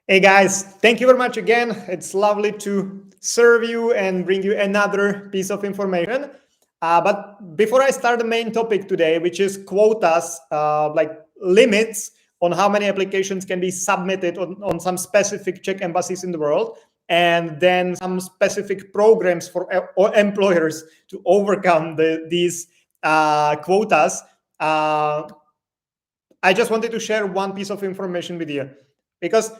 Hey guys, thank you very much again. It's lovely to serve you and bring you another piece of information. But before I start the main topic today, which is quotas, like limits on how many applications can be submitted on some specific Czech embassies in the world, and then some specific programs for employers to overcome these quotas, I just wanted to share one piece of information with you because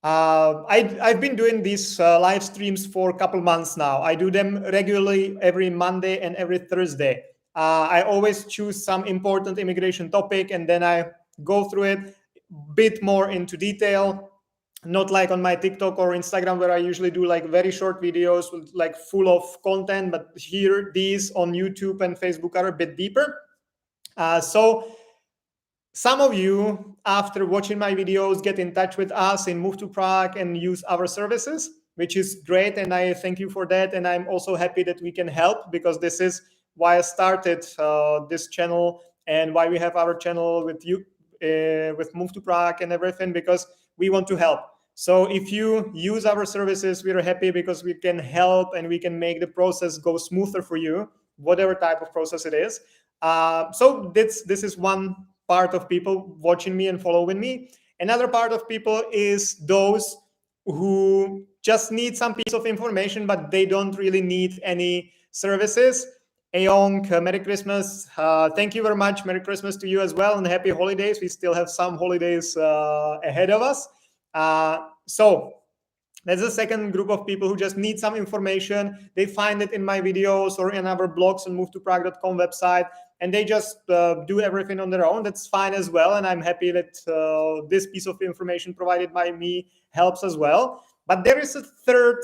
I've been doing these live streams for a couple months now. I do them regularly every Monday and every Thursday. I always choose some important immigration topic and then I go through it a bit more into detail. Not like on my TikTok or Instagram where I usually do like very short videos with like full of content, but here these on YouTube and Facebook are a bit deeper. So some of you, after watching my videos, get in touch with us and move to Prague and use our services, which is great. And I thank you for that. And I'm also happy that we can help because this is why I started this channel and why we have our channel with you, with Move to Prague and everything, because we want to help. So if you use our services, we're happy because we can help and we can make the process go smoother for you, whatever type of process it is. So this is one part of people watching me and following me. Another part of people is those who just need some piece of information, but they don't really need any services. Ayong, Merry Christmas. Thank you very much. Merry Christmas to you as well, and happy holidays. We still have some holidays ahead of us. So there's a second group of people who just need some information. They find it in my videos or in our blogs on movetoprague.com website, and they just do everything on their own. That's fine as well. And I'm happy that this piece of information provided by me helps as well. But there is a third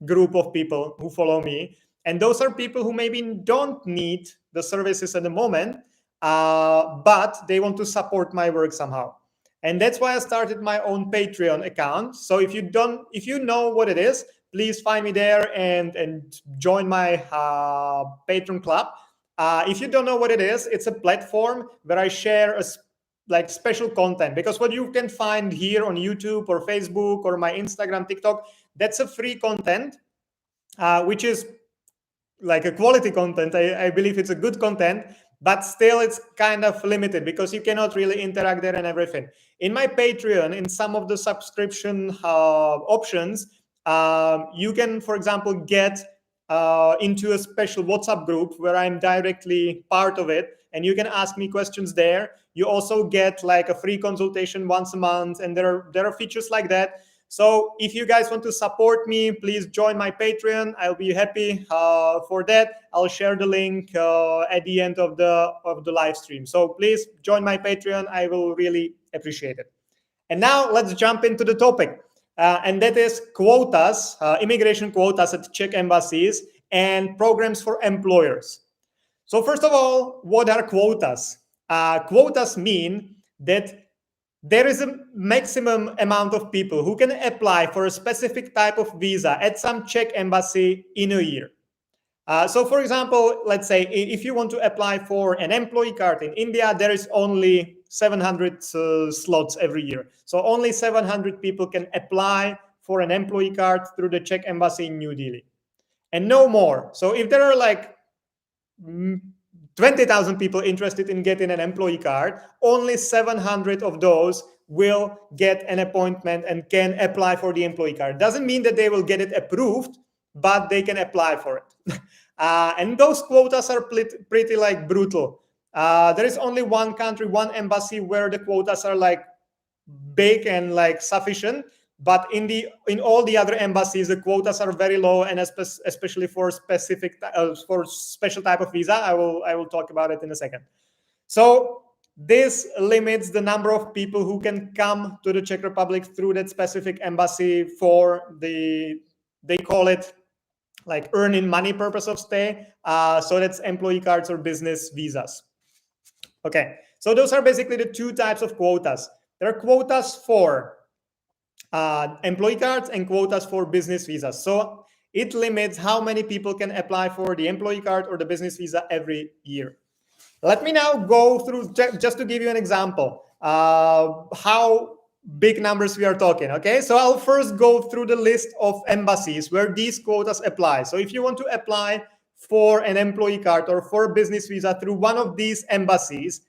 group of people who follow me. And those are people who maybe don't need the services at the moment, but they want to support my work somehow. And that's why I started my own Patreon account. So if you know what it is, please find me there and join my Patreon club. If you don't know what it is, it's a platform where I share like special content, because what you can find here on YouTube or Facebook or my Instagram, TikTok, that's a free content, which is like a quality content. I believe it's a good content, but still it's kind of limited because you cannot really interact there and everything. In my Patreon, in some of the subscription options, you can, for example, get into a special WhatsApp group where I'm directly part of it, and you can ask me questions there. You also get like a free consultation once a month, and there are features like that. So if you guys want to support me, please join my Patreon. I'll be happy for that. I'll share the link at the end of the live stream. So please join my Patreon. I will really appreciate it. And now let's jump into the topic. And that is quotas, immigration quotas at Czech embassies and programs for employers. So first of all, what are quotas? Quotas mean that there is a maximum amount of people who can apply for a specific type of visa at some Czech embassy in a year. So for example, let's say if you want to apply for an employee card in India, there is only 700 slots every year. So only 700 people can apply for an employee card through the Czech embassy in New Delhi, and no more. So if there are like 20,000 people interested in getting an employee card, only 700 of those will get an appointment and can apply for the employee card. Doesn't mean that they will get it approved, but they can apply for it. And those quotas are pretty like brutal. There is only one country, one embassy where the quotas are like big and like sufficient. But in all the other embassies, the quotas are very low, and especially for for special type of visa. I will talk about it in a second. So this limits the number of people who can come to the Czech Republic through that specific embassy for they call it like earning money purpose of stay. So that's employee cards or business visas. Okay, so those are basically the two types of quotas. There are quotas for employee cards and quotas for business visas. So it limits how many people can apply for the employee card or the business visa every year. Let me now go through, just to give you an example, how big numbers we are talking. Okay, so I'll first go through the list of embassies where these quotas apply. So if you want to apply for an employee card or for a business visa through one of these embassies,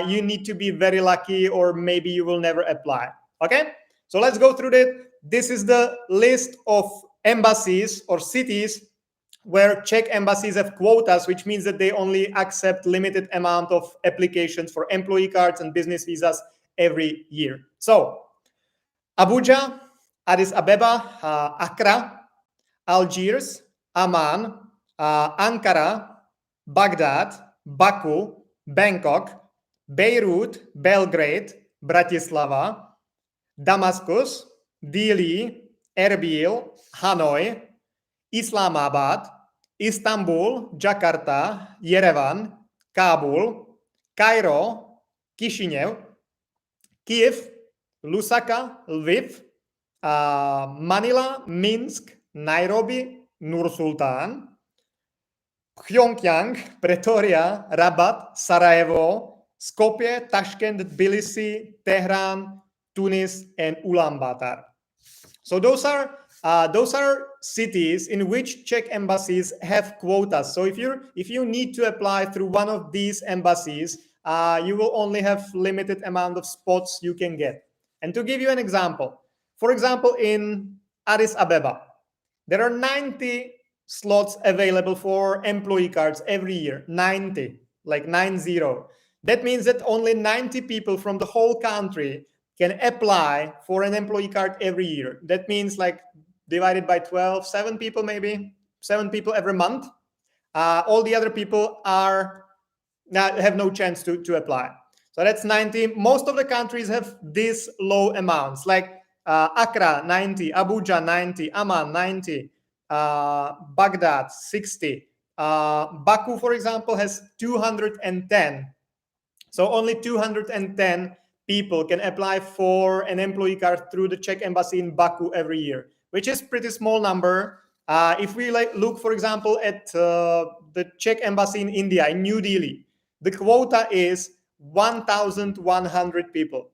you need to be very lucky, or maybe you will never apply. Okay, so let's go through it. This is the list of embassies or cities where Czech embassies have quotas, which means that they only accept limited amount of applications for employee cards and business visas every year. So Abuja, Addis Abeba, Accra, Algiers, Amman, Ankara, Baghdad, Baku, Bangkok, Beirut, Belgrade, Bratislava, Damascus, Dili, Erbil, Hanoi, Islamabad, Istanbul, Jakarta, Yerevan, Kabul, Cairo, Chisinau, Kiev, Lusaka, Lviv, Manila, Minsk, Nairobi, Nur Sultan, Pyongyang, Pretoria, Rabat, Sarajevo, Skopje, Tashkent, Tbilisi, Tehran, Tunis, and Ulaanbaatar. So those are cities in which Czech embassies have quotas. So if you need to apply through one of these embassies, you will only have limited amount of spots you can get. And to give you an example, for example, in Addis Abeba, there are 90 slots available for employee cards every year. 90, like 90. That means that only 90 people from the whole country can apply for an employee card every year. That means like divided by 12, 7 people maybe, 7 people every month. All the other people have no chance to apply. So that's 90. Most of the countries have these low amounts, like Accra 90, Abuja 90, Amman 90, Baghdad 60. Baku, for example, has 210. So only 210 people can apply for an employee card through the Czech embassy in Baku every year, which is pretty small number. If we look, for example, at the Czech embassy in India, in New Delhi, the quota is 1,100 people.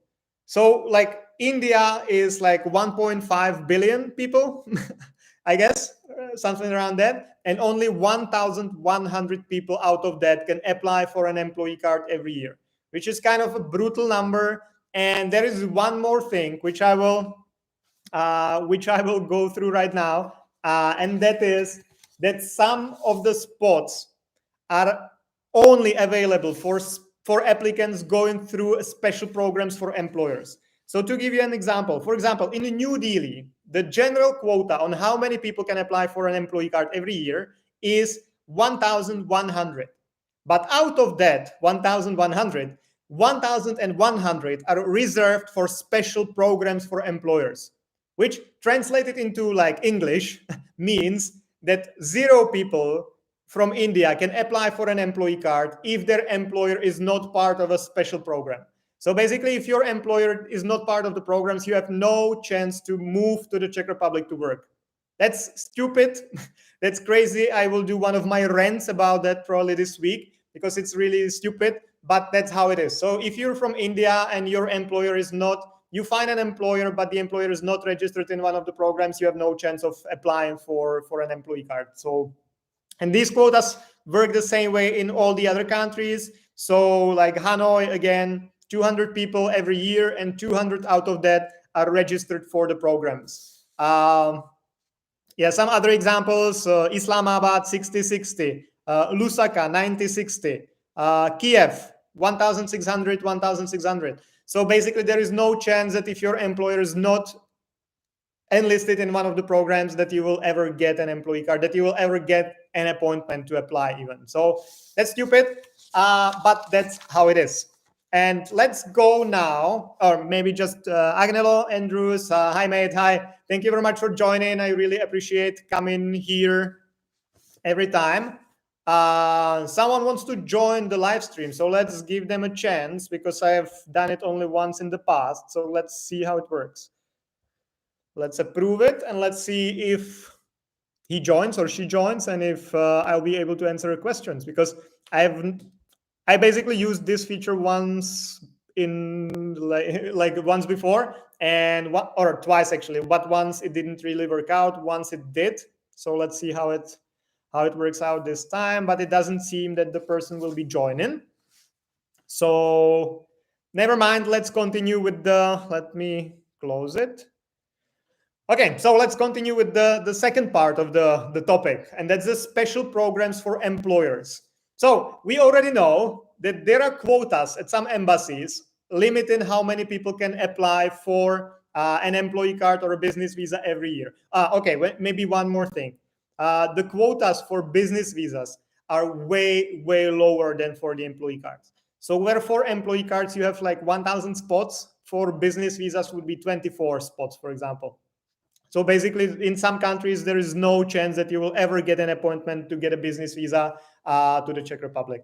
So like India is like 1.5 billion people, I guess, something around that. And only 1,100 people out of that can apply for an employee card every year, which is kind of a brutal number. And there is one more thing which I will go through right now, and that is that some of the spots are only available for applicants going through special programs for employers. So to give you an example, for example, in New Delhi, the general quota on how many people can apply for an employee card every year is 1,100. But out of that 1,100, 1,100 are reserved for special programs for employers, which translated into like English means that 0 people from India can apply for an employee card if their employer is not part of a special program. So basically, if your employer is not part of the programs, you have no chance to move to the Czech Republic to work. That's stupid. That's crazy. I will do one of my rants about that probably this week because it's really stupid, but that's how it is. So if you're from India and your employer is not, you find an employer, but the employer is not registered in one of the programs, you have no chance of applying for an employee card. So, and these quotas work the same way in all the other countries. So like Hanoi, again, 200 people every year, and 200 out of that are registered for the programs. Yeah, some other examples, Islamabad 60-60, Lusaka 90-60, Kiev 1,600. So basically there is no chance that if your employer is not enlisted in one of the programs that you will ever get an employee card, that you will ever get an appointment to apply even. So that's stupid, but that's how it is. And let's go now, or maybe just Agnello, Andrews, hi mate, hi. Thank you very much for joining. I really appreciate coming here every time. Someone wants to join the live stream, so let's give them a chance because I have done it only once in the past. So let's see how it works. Let's approve it and let's see if he joins or she joins, and if I'll be able to answer questions, because I basically used this feature once in like once before, and or twice actually, but once it didn't really work out, once it did. So let's see how it works out this time, but it doesn't seem that the person will be joining. So never mind, let's continue with let me close it. Okay, so let's continue with the second part of the topic, and that's the special programs for employers. So we already know that there are quotas at some embassies limiting how many people can apply for an employee card or a business visa every year. Okay, maybe one more thing. The quotas for business visas are way lower than for the employee cards. So where for employee cards you have like 1,000 spots, for business visas would be 24 spots, for example. So basically, in some countries, there is no chance that you will ever get an appointment to get a business visa to the Czech Republic.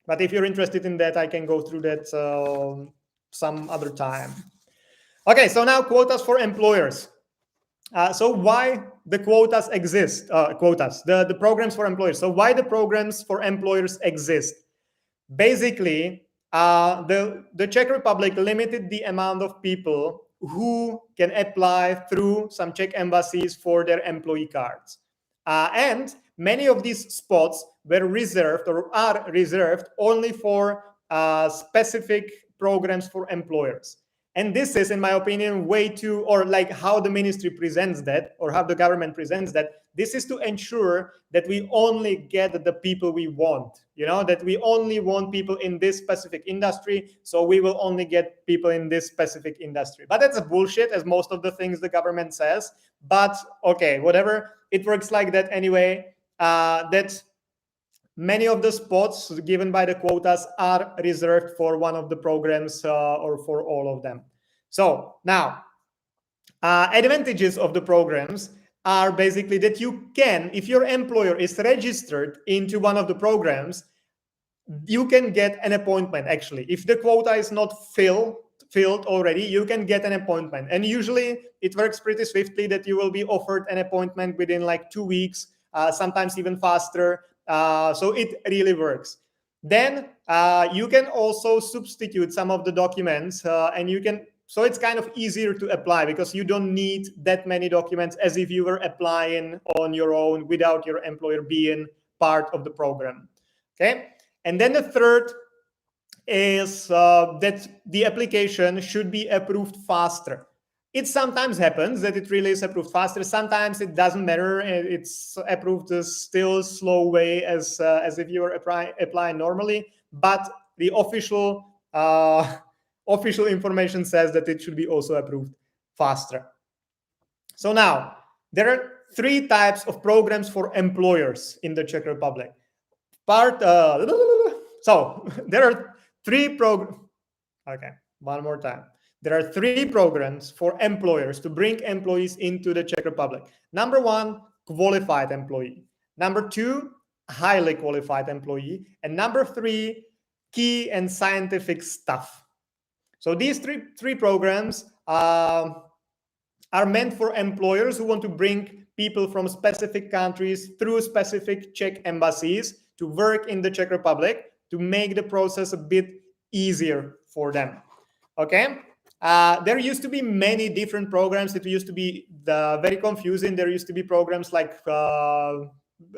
But if you're interested in that, I can go through that some other time. Okay, so now quotas for employers. So why the quotas exist? The programs for employers. So why the programs for employers exist? Basically, the Czech Republic limited the amount of people who can apply through some Czech embassies for their employee cards. And many of these spots were reserved or are reserved only for specific programs for employers. And this is, in my opinion, way too, or like how the ministry presents that, or how the government presents that, this is to ensure that we only get the people we want, that we only want people in this specific industry, so we will only get people in this specific industry. But that's a bullshit, as most of the things the government says. But okay, whatever, it works like that anyway. That many of the spots given by the quotas are reserved for one of the programs or for all of them. So now, advantages of the programs are basically that you can, if your employer is registered into one of the programs, you can get an appointment. Actually, if the quota is not filled already, you can get an appointment. And usually it works pretty swiftly, that you will be offered an appointment within like 2 weeks, sometimes even faster. So it really works. Then you can also substitute some of the documents, and you can, so it's kind of easier to apply because you don't need that many documents as if you were applying on your own without your employer being part of the program. Okay. And then the third is that the application should be approved faster. It sometimes happens that it really is approved faster. Sometimes it doesn't matter. It's approved a still slow way as if you were applying normally. But the official information says that it should be also approved faster. So now, there are 3 types of programs for employers in the Czech Republic. So there are 3 programs. Okay, one more time. There are 3 programs for employers to bring employees into the Czech Republic. Number 1, qualified employee. Number 2, highly qualified employee. And number 3, key and scientific staff. So these three programs are meant for employers who want to bring people from specific countries through specific Czech embassies to work in the Czech Republic, to make the process a bit easier for them. Okay. There used to be many different programs. It used to be very confusing. There used to be programs like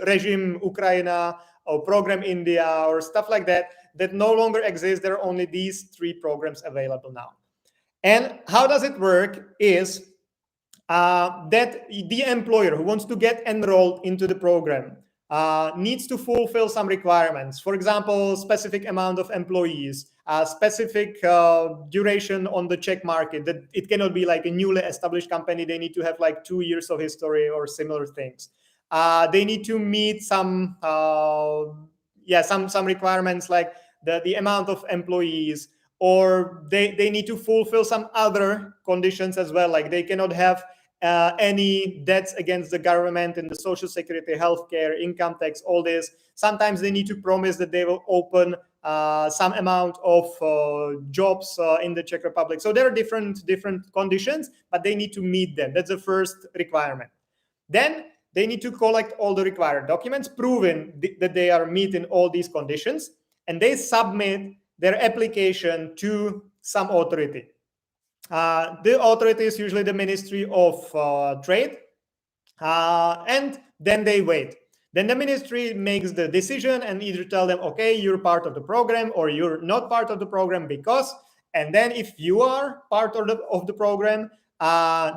Regime Ukraina or Program India or stuff like that no longer exist. There are only these 3 programs available now. And how does it work is that the employer who wants to get enrolled into the program needs to fulfill some requirements. For example, specific amount of employees, specific duration on the Czech market. That it cannot be like a newly established company. They need to have like 2 years of history or similar things. They need to meet some requirements like the amount of employees, or they need to fulfill some other conditions as well. Like they cannot have any debts against the government in the social security, healthcare, income tax, all this. Sometimes they need to promise that they will open some amount of jobs in the Czech Republic. So there are different conditions, but they need to meet them. That's the first requirement. Then they need to collect all the required documents proving that they are meeting all these conditions, and they submit their application to some authority. The authority is usually the Ministry of Trade, and then they wait. Then the ministry makes the decision and either tell them, okay, you're part of the program or you're not part of the program because, and then if you are part of the program,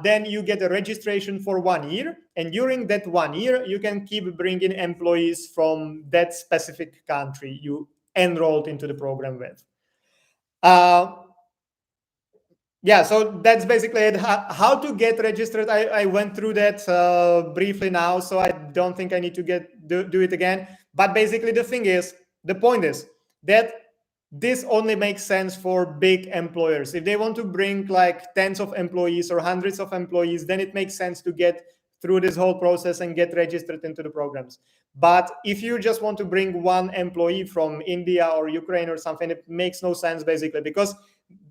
then you get a registration for 1 year. And during that 1 year, you can keep bringing employees from that specific country you enrolled into the program with. Yeah, so that's basically it. How to get registered. I went through that briefly now, so I don't think I need to do it again. But basically the point is that this only makes sense for big employers. If they want to bring like tens of employees or hundreds of employees, then it makes sense to get through this whole process and get registered into the programs. But if you just want to bring one employee from India or Ukraine or something, it makes no sense basically, because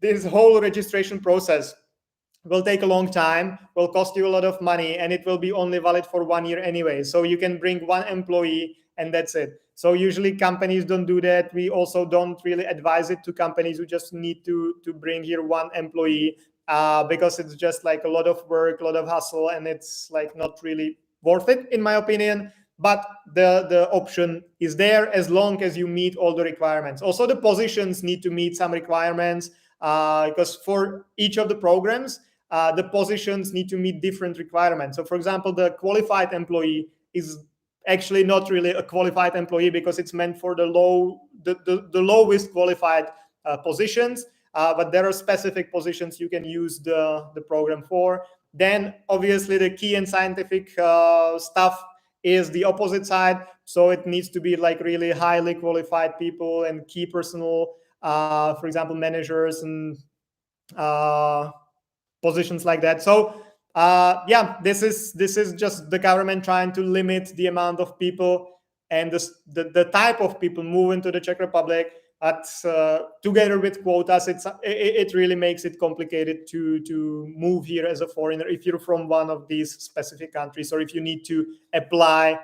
this whole registration process will take a long time, will cost you a lot of money, and it will be only valid for 1 year anyway. So you can bring one employee and that's it. So usually companies don't do that. We also don't really advise it to companies who just need to bring here one employee because it's just like a lot of work, a lot of hustle, and it's like not really worth it, in my opinion. But the option is there as long as you meet all the requirements. Also, the positions need to meet some requirements because for each of the programs, the positions need to meet different requirements. So, for example, the qualified employee is actually not really a qualified employee because it's meant for the lowest qualified positions. But there are specific positions you can use the program for. Then, obviously, the key and scientific stuff is the opposite side. So it needs to be like really highly qualified people and key personnel, for example, managers and positions like that. So yeah, this is just the government trying to limit the amount of people and the type of people move into the Czech Republic. But together with quotas, it really makes it complicated to move here as a foreigner if you're from one of these specific countries, or if you need to apply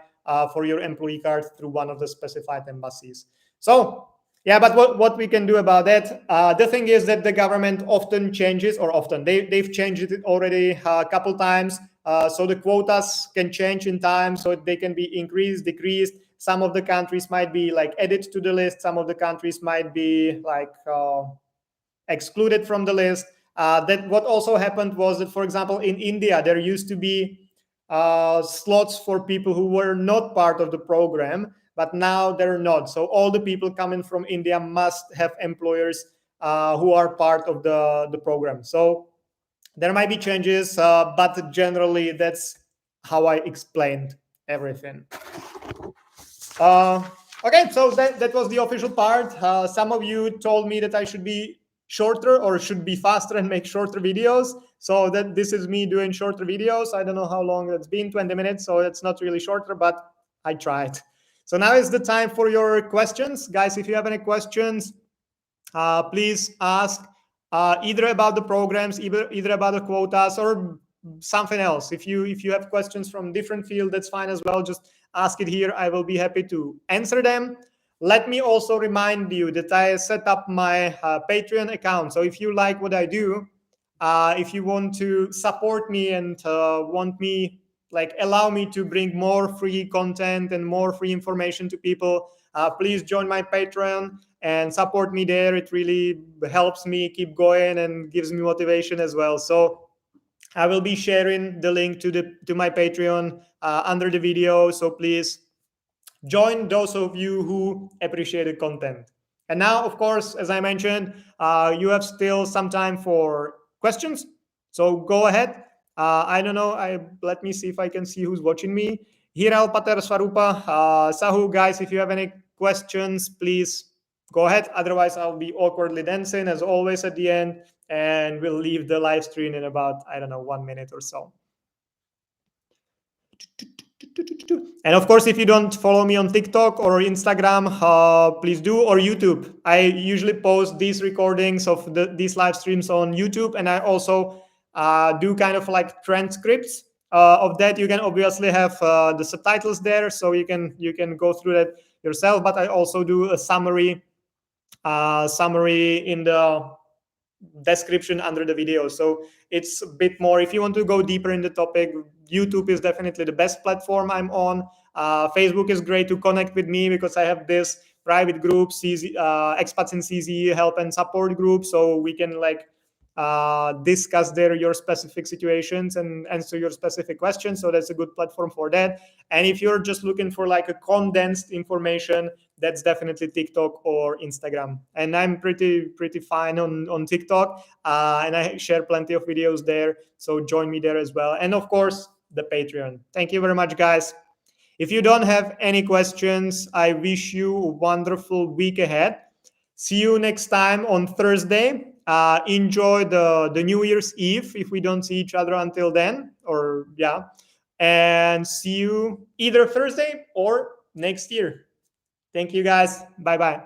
for your employee card through one of the specified embassies. So yeah, but what we can do about that? The thing is that the government often changes, or often they've changed it already a couple times. So the quotas can change in time, so they can be increased, decreased. Some of the countries might be like added to the list. Some of the countries might be like excluded from the list. That what also happened was that, for example, in India, there used to be slots for people who were not part of the program, but now they're not. So all the people coming from India must have employers who are part of the program. So there might be changes, but generally that's how I explained everything. Okay, so that was the official part. Some of you told me that I should be shorter or should be faster and make shorter videos. So that this is me doing shorter videos. I don't know how long it's been, 20 minutes. So it's not really shorter, but I tried. So now is the time for your questions. Guys, if you have any questions, please ask either about the programs, either about the quotas or something else. If you have questions from different field, that's fine as well. Just ask it here. I will be happy to answer them. Let me also remind you that I set up my Patreon account. So if you like what I do, if you want to support me and allow me to bring more free content and more free information to people, please join my Patreon and support me there. It really helps me keep going and gives me motivation as well. So I will be sharing the link to my Patreon under the video. So please join those of you who appreciate the content. And now, of course, as I mentioned, you have still some time for questions. So go ahead. I don't know. Let me see if I can see who's watching me. Hiral, Pater, Swarupa, Sahu, guys, if you have any questions, please go ahead. Otherwise, I'll be awkwardly dancing as always at the end, and we'll leave the live stream in about, 1 minute or so. And of course, if you don't follow me on TikTok or Instagram, please do, or YouTube. I usually post these recordings of these live streams on YouTube, and I also do kind of like transcripts of that. You can obviously have the subtitles there, so you can go through that yourself. But I also do a summary in the description under the video. So it's a bit more, if you want to go deeper in the topic, YouTube is definitely the best platform I'm on. Facebook is great to connect with me because I have this private group, expats in CZ help and support group, so we can like discuss there your specific situations and answer your specific questions. So that's a good platform for that. And if you're just looking for like a condensed information, that's definitely TikTok or Instagram. And I'm pretty fine on TikTok, and I share plenty of videos there. So join me there as well. And of course, the Patreon. Thank you very much, guys. If you don't have any questions, I wish you a wonderful week ahead. See you next time on Thursday. Enjoy the New Year's Eve if we don't see each other until then, or yeah. And see you either Thursday or next year. Thank you, guys. Bye-bye.